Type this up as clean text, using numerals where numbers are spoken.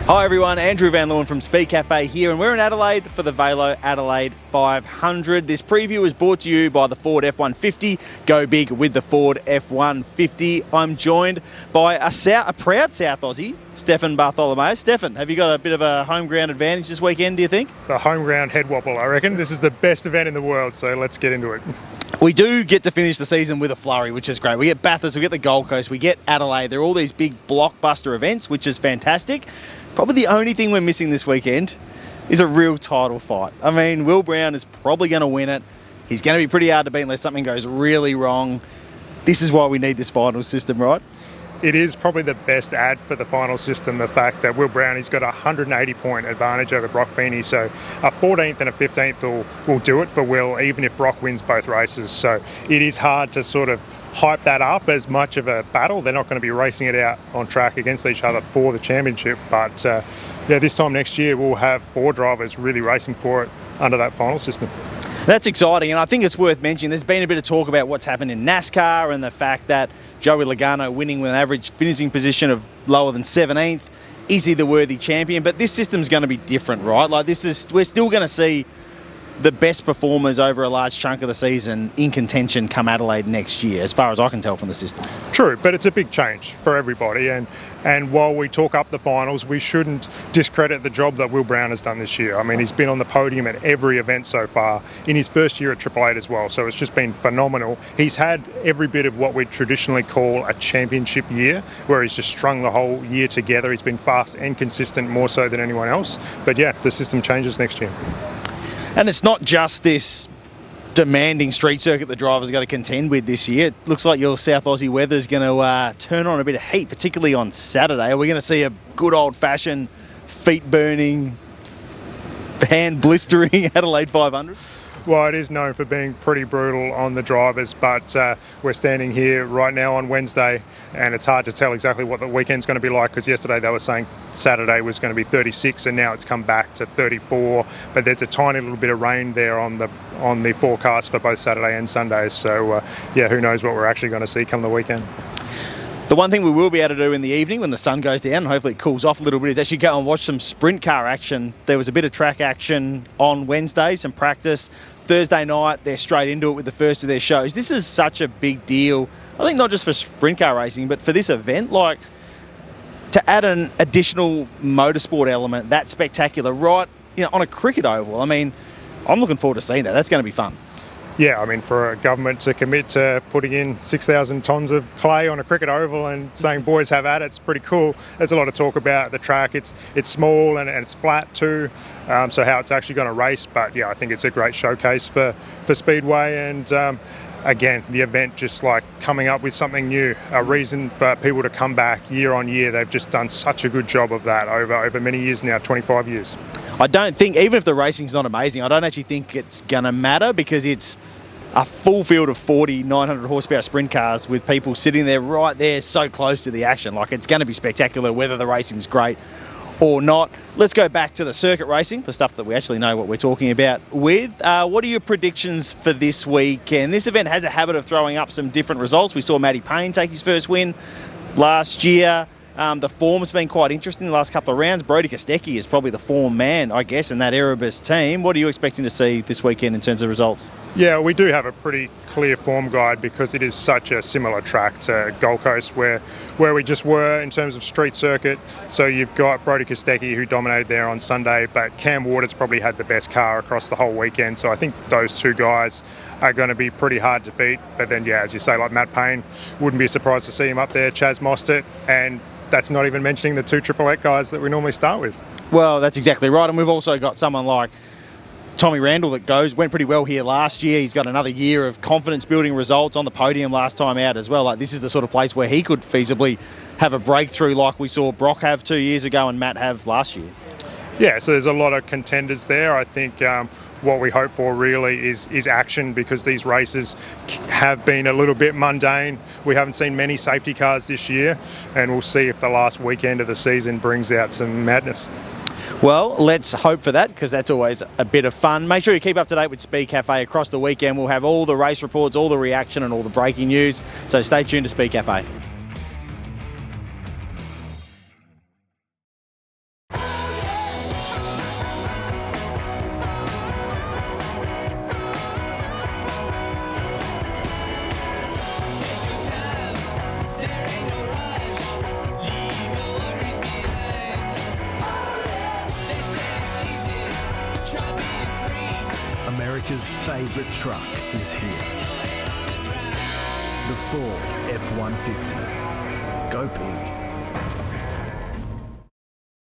Hi everyone, Andrew Van Leeuwen from Speed Cafe here, and we're in Adelaide for the Velo Adelaide 500. This preview is brought to you by the Ford F-150. Go big with the Ford F-150. I'm joined by a proud South Aussie, Stefan Bartholomew. Stefan, have you got a bit of a home ground advantage this weekend, do you think? The home ground head wobble, I reckon. This is the best event in the world, so let's get into it. We do get to finish the season with a flurry, which is great. We get Bathurst, we get the Gold Coast, we get Adelaide. They're all these big blockbuster events, which is fantastic. Probably the only thing we're missing this weekend is a real title fight. I mean, Will Brown is probably going to win it. He's going to be pretty hard to beat unless something goes really wrong. This is why we need this final system, right? It is probably the best ad for the final system, the fact that Will Brown, he's got a 180-point advantage over Brock Feeney, so a 14th and a 15th will do it for Will, even if Brock wins both races. So it is hard to sort of hype that up as much of a battle. They're not going to be racing it out on track against each other for the championship, but this time next year we'll have 4 drivers really racing for it under that final system. That's exciting, and I think it's worth mentioning. There's been a bit of talk about what's happened in NASCAR and the fact that Joey Logano winning with an average finishing position of lower than 17th. Is he the worthy champion? But this system's going to be different, right? Like we're still going to see the best performers over a large chunk of the season in contention come Adelaide next year, as far as I can tell from the system. True, but it's a big change for everybody, and while we talk up the finals, we shouldn't discredit the job that Will Brown has done this year. I mean, he's been on the podium at every event so far, in his first year at Triple Eight as well, so it's just been phenomenal. He's had every bit of what we'd traditionally call a championship year, where he's just strung the whole year together. He's been fast and consistent, more so than anyone else. But yeah, the system changes next year. And it's not just this demanding street circuit the drivers got to contend with this year. It looks like your South Aussie weather is going to turn on a bit of heat, particularly on Saturday. Are we going to see a good old-fashioned, feet-burning, hand-blistering Adelaide 500? Well, it is known for being pretty brutal on the drivers, but we're standing here right now on Wednesday, and it's hard to tell exactly what the weekend's going to be like, because yesterday they were saying Saturday was going to be 36, and now it's come back to 34. But there's a tiny little bit of rain there on the forecast for both Saturday and Sunday. So who knows what we're actually going to see come the weekend. The one thing we will be able to do in the evening when the sun goes down, and hopefully it cools off a little bit, is actually go and watch some sprint car action. There was a bit of track action on Wednesday, some practice. Thursday night, they're straight into it with the first of their shows. This is such a big deal, I think not just for sprint car racing, but for this event. Like, to add an additional motorsport element that spectacular right on a cricket oval, I mean, I'm looking forward to seeing that. That's going to be fun. Yeah, I mean, for a government to commit to putting in 6,000 tonnes of clay on a cricket oval and saying, boys, have at it, it's pretty cool. There's a lot of talk about the track. It's small and it's flat too, so how it's actually going to race. But yeah, I think it's a great showcase for Speedway, and again, the event just like coming up with something new, a reason for people to come back year on year. They've just done such a good job of that over many years now, 25 years. I don't think, even if the racing's not amazing, I don't actually think it's going to matter, because it's a full field of 40 900 horsepower sprint cars with people sitting there right there so close to the action. Like, it's going to be spectacular whether the racing's great or not. Let's go back to the circuit racing, the stuff that we actually know what we're talking about with. What are your predictions for this weekend? This event has a habit of throwing up some different results. We saw Matty Payne take his first win last year. The form's been quite interesting the last couple of rounds. Brodie Kostecki is probably the form man, I guess, in that Erebus team. What are you expecting to see this weekend in terms of results? Yeah, we do have a pretty clear form guide, because it is such a similar track to Gold Coast where we just were in terms of street circuit. So you've got Brodie Kostecki, who dominated there on Sunday, but Cam Waters probably had the best car across the whole weekend. So I think those two guys are going to be pretty hard to beat. But then, yeah, as you say, like Matt Payne, wouldn't be surprised to see him up there, Chaz Mostert, and that's not even mentioning the 2 Triple Eight guys that we normally start with. Well, that's exactly right. And we've also got someone like Tommy Randall that went pretty well here last year. He's got another year of confidence-building results on the podium last time out as well. Like, this is the sort of place where he could feasibly have a breakthrough like we saw Brock have 2 years ago and Matt have last year. Yeah, so there's a lot of contenders there. I think what we hope for really is action, because these races have been a little bit mundane. We haven't seen many safety cars this year, and we'll see if the last weekend of the season brings out some madness. Well, let's hope for that, because that's always a bit of fun. Make sure you keep up to date with Speed Cafe across the weekend. We'll have all the race reports, all the reaction and all the breaking news. So stay tuned to Speed Cafe. America's favourite truck is here. The Ford F-150. Go big.